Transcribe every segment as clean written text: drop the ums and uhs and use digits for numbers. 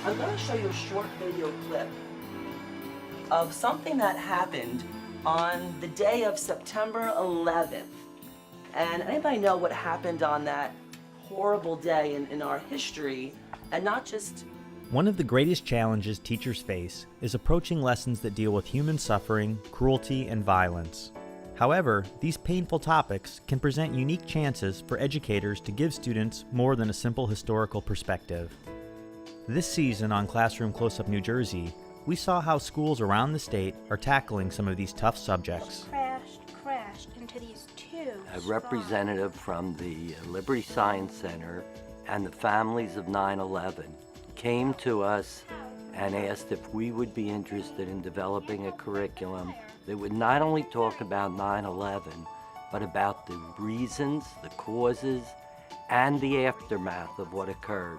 I'm going to show you a short video clip of something that happened on the day of September 11th. And anybody know what happened on that horrible day in our history, and not just... One of the greatest challenges teachers face is approaching lessons that deal with human suffering, cruelty, and violence. However, these painful topics can present unique chances for educators to give students more than a simple historical perspective. This season on Classroom Close-Up New Jersey, we saw how schools around the state are tackling some of these tough subjects. Crashed into these two. A representative from the Liberty Science Center and the families of 9/11 came to us and asked if we would be interested in developing a curriculum that would not only talk about 9/11, but about the reasons, the causes, and the aftermath of what occurred.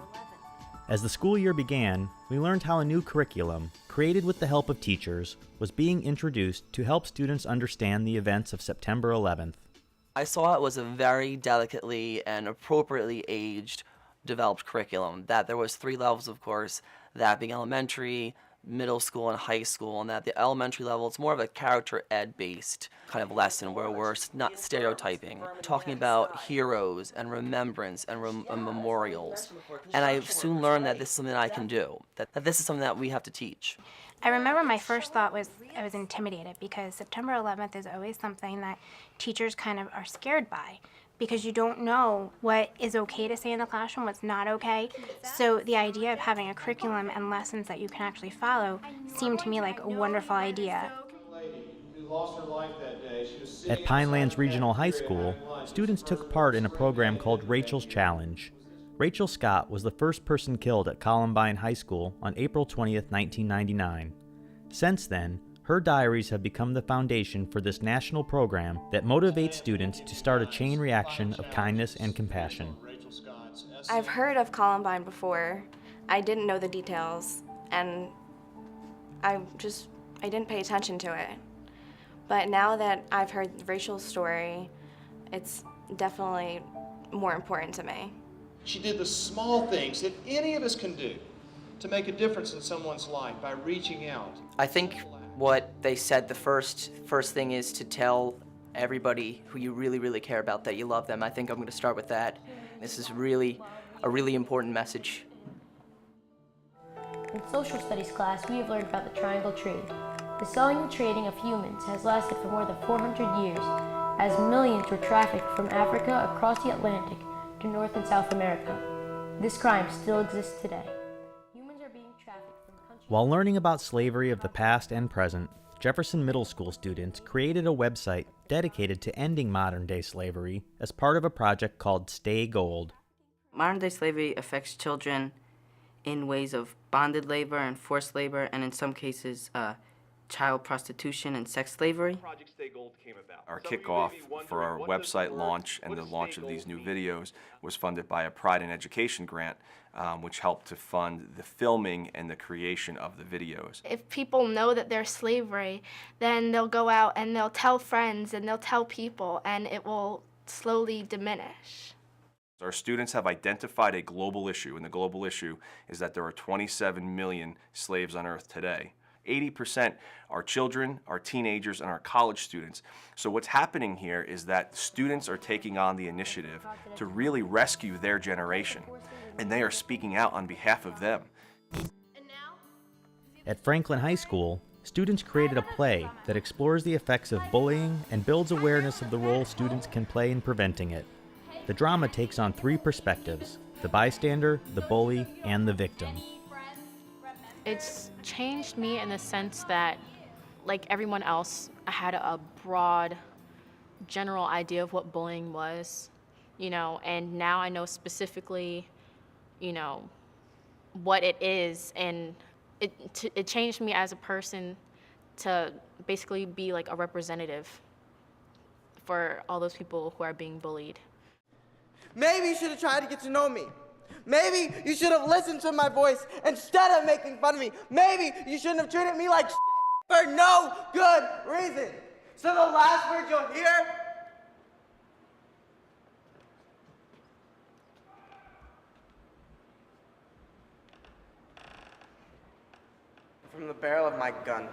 As the school year began, we learned how a new curriculum, created with the help of teachers, was being introduced to help students understand the events of September 11th. I saw it was a very delicately and appropriately aged, developed curriculum. That there was 3 levels, of course, that being elementary, middle school, and high school, and that the elementary level, it's more of a character ed based kind of lesson where we're not stereotyping, talking about heroes and remembrance and memorials. And I soon learned that this is something I can do, that this is something that we have to teach. I remember my first thought was I was intimidated because September 11th is always something that teachers kind of are scared by, because you don't know what is okay to say in the classroom, what's not okay. So the idea of having a curriculum and lessons that you can actually follow seemed to me like a wonderful idea. At Pinelands Regional High School, students took part in a program called Rachel's Challenge. Rachel Scott was the first person killed at Columbine High School on April 20th, 1999. Since then, her diaries have become the foundation for this national program that motivates students to start a chain reaction of kindness and compassion. I've heard of Columbine before. I didn't know the details, and I didn't pay attention to it. But now that I've heard Rachel's story, it's definitely more important to me. She did the small things that any of us can do to make a difference in someone's life by reaching out. I think what they said, the first thing is to tell everybody who you really, really care about that you love them. I think I'm going to start with that. This is really a really important message. In social studies class, we have learned about the triangle trade. The selling and trading of humans has lasted for more than 400 years, as millions were trafficked from Africa across the Atlantic to North and South America. This crime still exists today. Humans are being trafficked from countries... While learning about slavery of the past and present, Jefferson Middle School students created a website dedicated to ending modern-day slavery as part of a project called Stay Gold. Modern-day slavery affects children in ways of bonded labor and forced labor, and in some cases, child prostitution and sex slavery. Project Stay Gold came about. Our kickoff for our website launch and the launch of these new videos was funded by a Pride in Education grant, which helped to fund the filming and the creation of the videos. If people know that there's slavery, then they'll go out and they'll tell friends and they'll tell people, and it will slowly diminish. Our students have identified a global issue, and the global issue is that there are 27 million slaves on Earth today. 80% are children, are teenagers, and are college students. So what's happening here is that students are taking on the initiative to really rescue their generation, and they are speaking out on behalf of them. At Franklin High School, students created a play that explores the effects of bullying and builds awareness of the role students can play in preventing it. The drama takes on 3 perspectives: the bystander, the bully, and the victim. It's changed me in the sense that, like everyone else, I had a broad, general idea of what bullying was, and now I know specifically, what it is, and it changed me as a person to basically be like a representative for all those people who are being bullied. Maybe you should have tried to get to know me. Maybe you should have listened to my voice instead of making fun of me. Maybe you shouldn't have treated me like for no good reason. So the last word you'll hear From the barrel of my gun.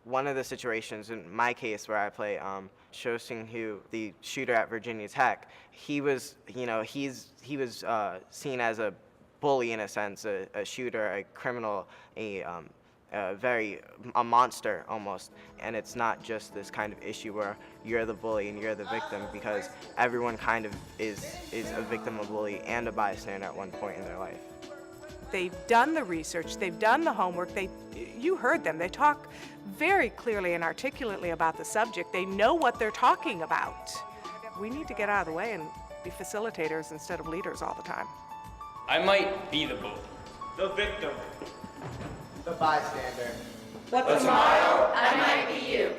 One of the situations in my case where I play Cho Seung-hu, the shooter at Virginia Tech, he was, he was seen as a bully in a sense, a shooter, a criminal, a monster almost. And it's not just this kind of issue where you're the bully and you're the victim, because everyone kind of is a victim of bully and a bystander at one point in their life. They've done the research, they've done the homework, you heard them, they talk very clearly and articulately about the subject. They know what they're talking about. We need to get out of the way and be facilitators instead of leaders all the time. I might be the bully. The victim. The bystander. But tomorrow, I might be you.